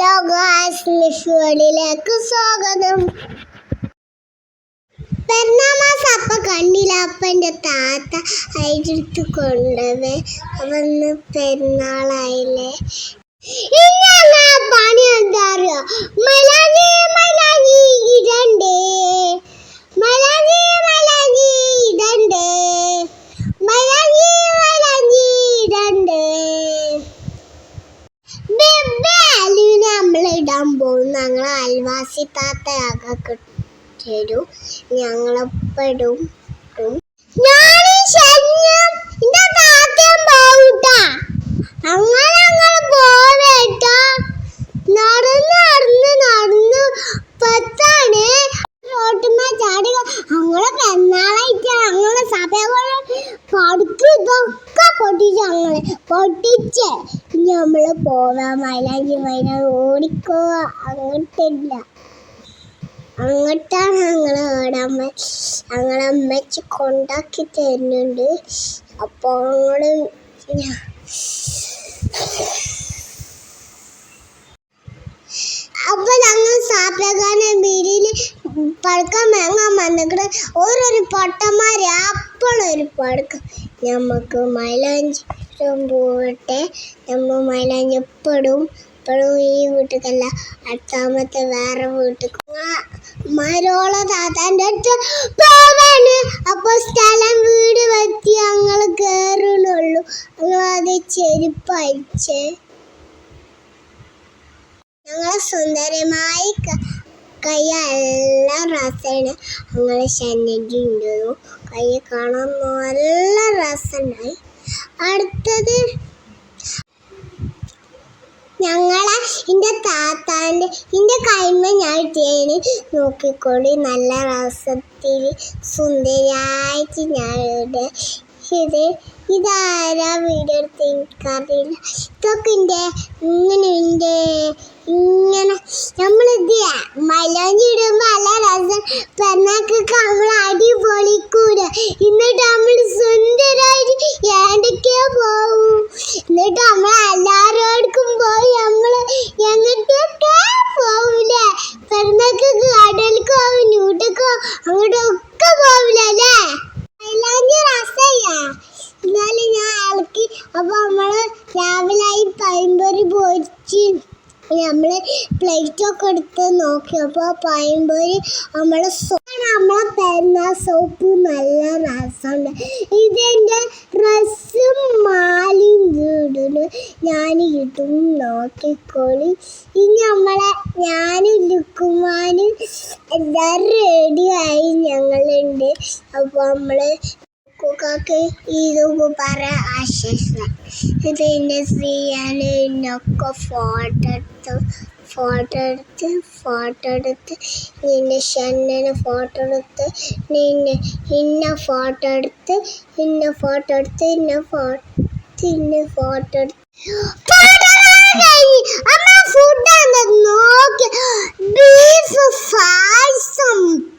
Hello guys, മിഷുവലിലേക്ക് സ്വാഗതം. പെരുന്നാമാസം അപ്പ കണ്ടില്ല. അപ്പൻ്റെ താത്ത അയച്ചെടുത്ത് കൊണ്ടുപോയി. അവന്ന് പെരുന്നാളായില്ലേ. ഇനി പണി എന്താ അറിയോ? മൈലാഞ്ചി മൈലാഞ്ചി ഇടണ്ടേ, മൈലാഞ്ചി മൈലാഞ്ചി ഇടണ്ടേ, മൈലാഞ്ചി മൈലാഞ്ചി ഇടണ്ടേ. നമ്മളിടാൻ പോകും. ഞങ്ങളെ അയൽവാസി താത്തയാകെ തരും. ഞങ്ങളെപ്പെടും. അങ്ങനെ പോവേട്ടോ. നടന്ന് നടന്ന് നടന്ന് പത്താണ് റോട്ടുമ്മ ചാടി. ഞങ്ങളെ പെരുന്നാളായിട്ട് ഞങ്ങളെ സഭകളെ പടുക്ക് ഇതൊക്കെ പൊട്ടിച്ച് നമ്മള് പോവാൻ. മൈലാഞ്ചി മൈലാഞ്ചി ഓടിക്കോ. അങ്ങോട്ടില്ല, അങ്ങോട്ടാണ് ഞങ്ങളെ ഞങ്ങളെ അമ്മച്ചി കൊണ്ടാക്കി തരുന്നുണ്ട്. അപ്പോൾ അപ്പൊ ഞങ്ങൾ സാപ്രകാരനെ വീടിൽ പഴക്കം വാങ്ങാൻ വന്നിട്ട് ഓരോരു പൊട്ടന്മാര് അപ്പോഴൊരു പഴക്കം. നമുക്ക് മൈലാഞ്ചി പോകട്ടെ. നമ്മൾ മൈലാഞ്ചി എപ്പോഴും ഈ വീട്ടിലല്ല, അടുത്താമത്തെ വേറെ വീട്ടിൽ മരോള താത്താൻ്റെ അടുത്ത് പോവാണ്. അപ്പൊ സ്ഥലം വീട് വെത്തി ഞങ്ങൾ കയറണുള്ളൂ. ഞങ്ങളത് ചെരുപ്പഴിച്ച് ഞങ്ങളെ സുന്ദരമായി കൈ എല്ലാം രസമാണ്. ഞങ്ങളെ ശനിയുണ്ടോ കൈ കാണാൻ നല്ല രസമുണ്ടായി. അടുത്തത് ഞങ്ങളെ എൻ്റെ താത്താൻ്റെ എൻ്റെ കൈമ ഞാൻ ഇട്ടേന് നോക്കിക്കോളി. നല്ല രസത്തിൽ സുന്ദരിയായിട്ട് ഞാൻ ഇതാരാ വീഡിയോ എടുത്ത് എനിക്കറിയില്ല. ഇതൊക്കെ ഇങ്ങനെ നമ്മളിത് മൈലാഞ്ചി ഇടുമ്പോൾ നല്ല രസം. പെരുന്നാക്കൊക്കെ നമ്മൾ അടിപൊളിക്കൂല. എന്നിട്ട് നമ്മൾ സുന്ദരമായിട്ട് ഏണ്ടൊക്കെയോ പോവും. എന്നിട്ട് നമ്മൾ എല്ലാവരോടക്കും പോയി നമ്മൾ എങ്ങോട്ടൊക്കെ പോവില്ലേ. പെരുന്നാക്കൊക്കെ കടലിക്കോ ന്യൂട്ടക്കോ അങ്ങോട്ടൊക്കെ പോവില്ല അല്ലേ. മൈലാഞ്ചി രസയ്യ. എന്നാലും ഞാൻ ഇളക്കി. അപ്പൊ നമ്മള് രാവിലെ പഴംപൊരി പൊരിച്ച് നമ്മള് പ്ലേറ്റൊക്കെ എടുത്ത് നോക്കിയപ്പോ പഴംപൊരി നമ്മളെ പെരുന്നാൾ സോപ്പ് നല്ല രസമുണ്ട്. ഇതെന്റെ ഡ്രസ്സും മാലയും വീടിന് ഞാൻ ഇടും. നോക്കിക്കോളി. ഇനി ഞാനും ലുക്കുമാനും എല്ലാവരും റെഡിയായി ഞങ്ങളുണ്ട്. അപ്പൊ നമ്മള് ഇതൊക്കെ പറ ആശംസ. ഇത് എന്നെ ചെയ്യാന് എന്നൊക്കെ ഫോട്ടോ എടുത്ത് നിന്നെ ഷണ്ണനെ ഫോട്ടോ എടുത്ത് ഇന്ന ഫോട്ടോ എടുത്ത്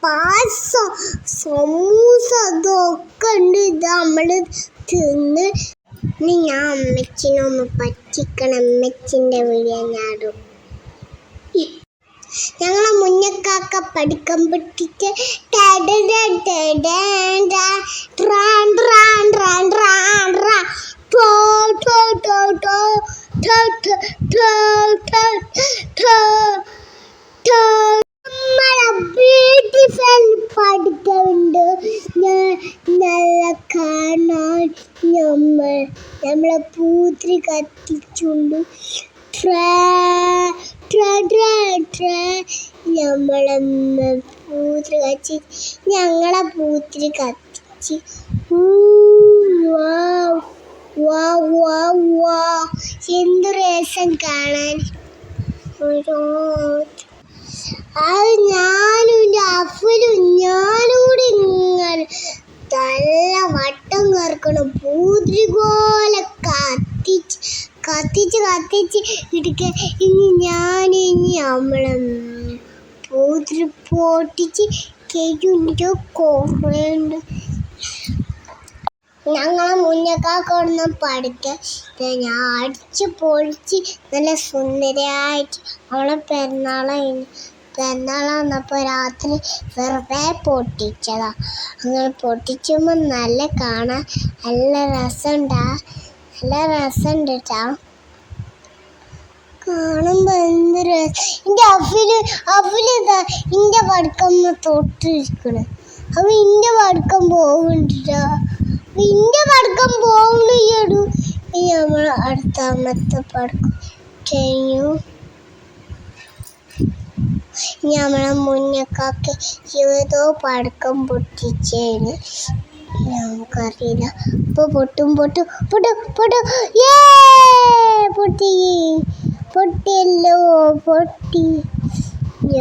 പായസം സമൂസ ഇതൊക്കെ ഉണ്ട്. ഇത് നമ്മള് തിന്ന്. ഇനി ഞാൻ അമ്മച്ചിനൊന്ന് പറ്റിക്കണം. അമ്മച്ചിൻ്റെ വീഡിയോ ഞാടും. ഞങ്ങളെ മുന്നക്കാക്ക പഠിക്കാൻ പറ്റിച്ച് പഠിക്കുന്നുണ്ട്. നല്ല കാണാൻ നമ്മളെ പൂത്തിരി കത്തിച്ചുണ്ട്. ഞങ്ങളെ പൂത്തിരി കത്തിച്ച് എന്ത് രസം കാണാൻ. അത് ഞാനും അഫലും ഞാനൂടെ ഇങ്ങനെ നല്ല വട്ടം കറക്കണം. പൂത്തിരി പോലെ കത്തിച്ച് ഇടുക്ക. ഇനി നമ്മളെ പൂത്തിരി പൊട്ടിച്ച് കേക്ക് കുറേയുണ്ട്. ഞങ്ങളെ മുന്നേക്കാക്കൊന്നും പഠിക്കാൻ ഞാൻ അടിച്ച് പൊളിച്ച് നല്ല സുന്ദരിയായിട്ട് അവളെ പെരുന്നാൾ വന്നപ്പോൾ രാത്രി വെറുതെ പൊട്ടിച്ചതാ. അങ്ങനെ പൊട്ടിച്ചുമ്പോൾ നല്ല കാണാൻ നല്ല രസമുണ്ട് കേട്ടാ. കാണുമ്പോൾ എന്ത് രസം. എൻ്റെ അഫിലിതാ എൻ്റെ വടക്കം തൊട്ടിരിക്കണ്. അവ എൻ്റെ വടക്കം പോകുന്നുണ്ടാ. ഇന്റെ പടക്കം പോകണ്ടു. നമ്മൾ അടുത്താമത്തെ പടക്കം കഴിഞ്ഞു. നമ്മളെ മുന്നേക്കാക്ക് ഏതോ പടക്കം പൊട്ടിച്ചേന് നമുക്കറിയില്ല. ഇപ്പൊ പൊട്ടും പൊട്ടിയല്ലോ.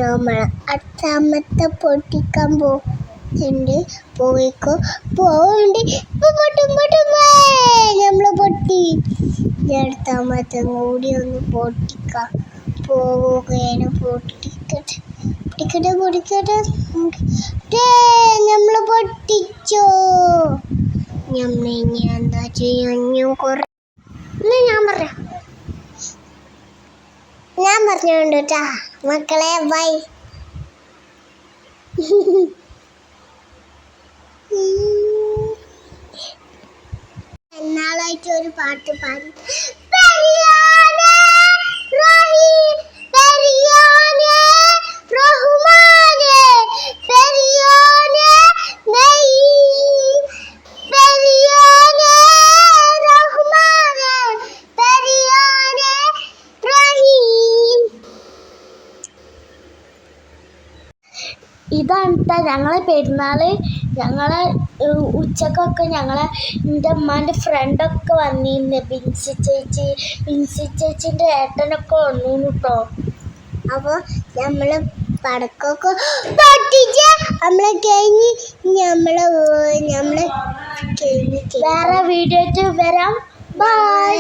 നമ്മളെ അടുത്താമത്തെ പൊട്ടിക്കാൻ പോകുന്നുണ്ട്. പോവുണ്ട്. ഇപ്പൊ പൊട്ടും നമ്മള് പൊട്ടി. അടുത്താമത്തെ കൂടി ഒന്ന് പൊട്ടിക്കാം പോവുകയാണ്. പൊടിക്കട്ടെ. നമ്മള് പൊട്ടിച്ചോ. ഇനി എന്താ ചെയ്യാ? കൊറേ ഞാൻ പറഞ്ഞോണ്ട് കേട്ടാ മക്കളെ. ബൈ. എന്നാളായിട്ട് ഒരു പാട്ട് പാടി. ഇതാണ് ഞങ്ങളെ പെരുന്നാള്. ഞങ്ങളെ ഉച്ചക്കൊക്കെ എൻ്റെ അമ്മാൻ്റെ ഫ്രണ്ടൊക്കെ വന്നിരുന്നു. ബിൻസി ചേച്ചിൻ്റെ ഏട്ടനൊക്കെ വന്നിരുന്നു കേട്ടോ. അപ്പോൾ നമ്മള് പടക്കമൊക്കെ പൊട്ടിച്ച് നമ്മളെ കഴിഞ്ഞ് വേറെ വീഡിയോ ആയിട്ട് വരാം. ബൈ.